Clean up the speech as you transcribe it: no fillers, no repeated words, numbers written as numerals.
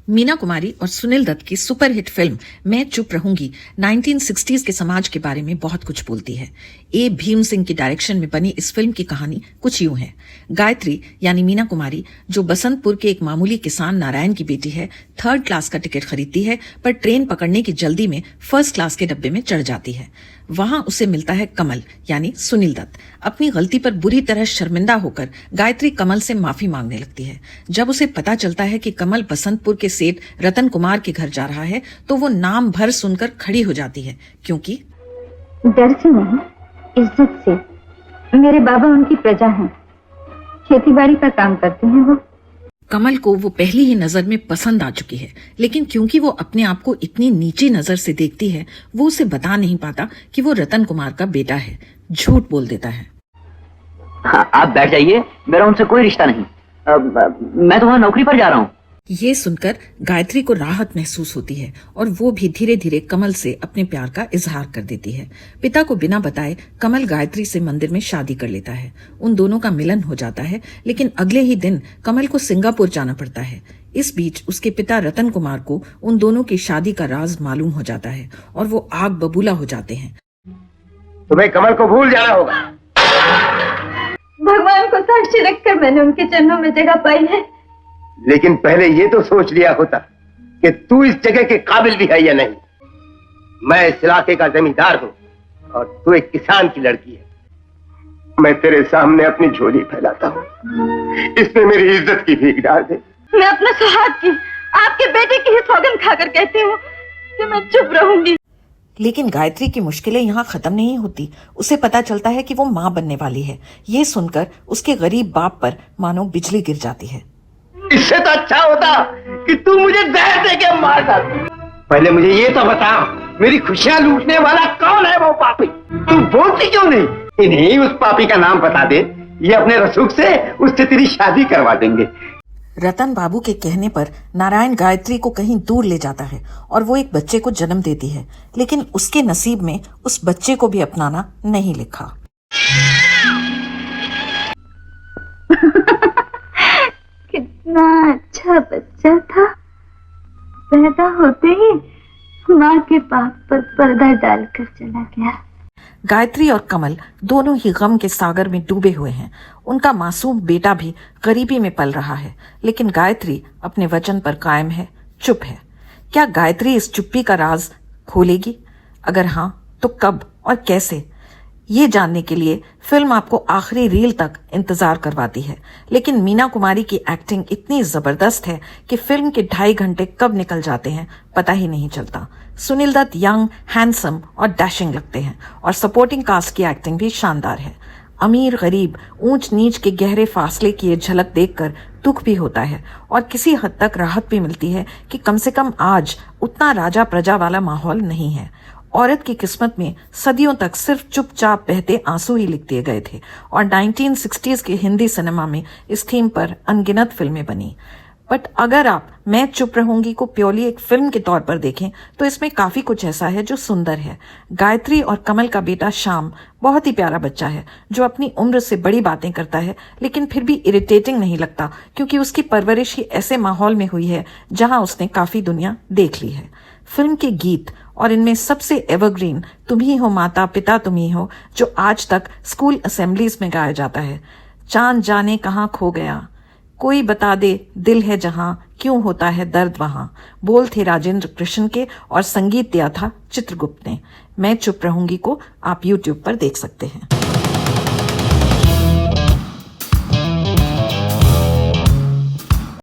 मीना कुमारी और सुनील दत्त की superhit film मैं चुप रहूंगी 1960s के समाज के बारे में बहुत कुछ बोलती है। ए भीम सिंह की डायरेक्शन में बनी इस फिल्म की कहानी कुछ यूं है। गायत्री यानी मीना कुमारी, जो बसंतपुर के एक मामूली किसान नारायण की बेटी है, 3rd क्लास का टिकट खरीदती है, पर ट्रेन पकड़ने की जल्दी में 1st क्लास के डब्बे में चढ़ जाती है। वहां उसे मिलता है कमल यानी सुनील दत्त। अपनी गलती पर बुरी तरह शर्मिंदा होकर गायत्री कमल से माफी मांगने लगती है। जब उसे पता चलता है कि कमल बसंतपुर के सेठ रतन कुमार के घर जा रहा है, तो वो नाम भर सुनकर खड़ी हो जाती है, क्योंकि डर से नहीं, इज्जत से। मेरे बाबा उनकी प्रजा हैं, खेतीबाड़ी का काम करते हैं। वो कमल को वो पहली ही नजर में पसंद आ चुकी है, लेकिन क्योंकि वो अपने आप को इतनी नीची नजर से देखती है, वो उसे बता नहीं पाता कि वो रतन कुमार का बेटा है। झूठ बोल देता है। हाँ, आप बैठ जाइए, मेरा उनसे कोई रिश्ता नहीं। मैं तो वहाँ नौकरी पर जा रहा हूँ। ये सुनकर गायत्री को राहत महसूस होती है और वो भी धीरे धीरे कमल से अपने प्यार का इजहार कर देती है। पिता को बिना बताए कमल गायत्री से मंदिर में शादी कर लेता है। उन दोनों का मिलन हो जाता है, लेकिन अगले ही दिन कमल को सिंगापुर जाना पड़ता है। इस बीच उसके पिता रतन कुमार को उन दोनों की शादी का राज मालूम हो जाता है और वो आग बबूला हो जाते हैं। तुम्हें कमल को भूल जाना होगा। भगवान को साक्षी रखकर मैंने उनके चरणों में जगह पाई है। लेकिन पहले ये तो सोच लिया होता कि तू इस जगह के काबिल भी है या नहीं। मैं इस इलाके का जमींदार हूँ और तू एक किसान की लड़की है। मैं तेरे सामने अपनी झोली फैलाता हूँ, इसमें मेरी इज्जत की भीख डाल दे। मैं अपना सुहाग की, आपके बेटे की ही सौगंध खाकर कहती हूँ कि मैं चुप रहूंगी। लेकिन गायत्री की मुश्किलें यहाँ खत्म नहीं होती। उसे पता चलता है कि वो माँ बनने वाली है। ये सुनकर उसके गरीब बाप पर मानो बिजली गिर जाती है। इससे तो अच्छा होता कि तू मुझे जहर दे के मार डाल। पहले मुझे ये तो बता, मेरी खुशियां लूटने वाला कौन है वो पापी? तू बोलती क्यों नहीं? इन्हीं उस पापी का नाम बता दे, ये अपने रसूख से उससे तेरी शादी करवा देंगे। रतन बाबू के कहने पर नारायण गायत्री को कहीं दूर ले जाता है और वो एक बच्चे को जन्म देती है, लेकिन उसके नसीब में उस बच्चे को भी अपनाना नहीं लिखा। कितना अच्छा बच्चा था। पैदा होते ही माँ के पाप पर पर्दा डालकर चला गया। गायत्री और कमल दोनों ही गम के सागर में डूबे हुए हैं। उनका मासूम बेटा भी गरीबी में पल रहा है, लेकिन गायत्री अपने वचन पर कायम है, चुप है। क्या गायत्री इस चुप्पी का राज खोलेगी? अगर हाँ, तो कब और कैसे? ये जानने के लिए फिल्म आपको आखिरी रील तक इंतजार करवाती है, लेकिन मीना कुमारी की एक्टिंग इतनी जबरदस्त है कि फिल्म के 2.5 घंटे कब निकल जाते हैं पता ही नहीं चलता। सुनील दत्त यंग, हैंडसम और डैशिंग लगते हैं और सपोर्टिंग कास्ट की एक्टिंग भी शानदार है। अमीर गरीब, ऊंच नीच के गहरे फासले की ये झलक देखकर दुख भी होता है और किसी हद तक राहत भी मिलती है कि कम से कम आज उतना राजा प्रजा वाला माहौल नहीं है। औरत की किस्मत में सदियों तक सिर्फ चुपचाप बहते आंसू ही लिख दिए गए थे और 1960s के हिंदी सिनेमा में इस थीम पर अनगिनत फिल्में बनी। बट अगर आप मैं चुप रहूंगी को प्योरली एक फिल्म के तौर पर देखें तो इसमें काफी कुछ ऐसा है जो सुंदर है। गायत्री और कमल का बेटा श्याम बहुत ही प्यारा बच्चा है, जो अपनी उम्र से बड़ी बातें करता है, लेकिन फिर भी इरिटेटिंग नहीं लगता, क्योंकि उसकी परवरिश ही ऐसे माहौल में हुई है जहां उसने काफी दुनिया देख ली है। फिल्म के गीत और इनमें सबसे एवरग्रीन तुम ही हो माता पिता तुम ही हो, जो आज तक स्कूल असेंबलीज में गाया जाता है। चांद जाने कहाँ खो गया, कोई बता दे दिल है जहां, क्यों होता है दर्द वहां, बोल थे राजेंद्र कृष्ण के और संगीत दिया था चित्रगुप्त ने। मैं चुप रहूंगी को आप YouTube पर देख सकते हैं।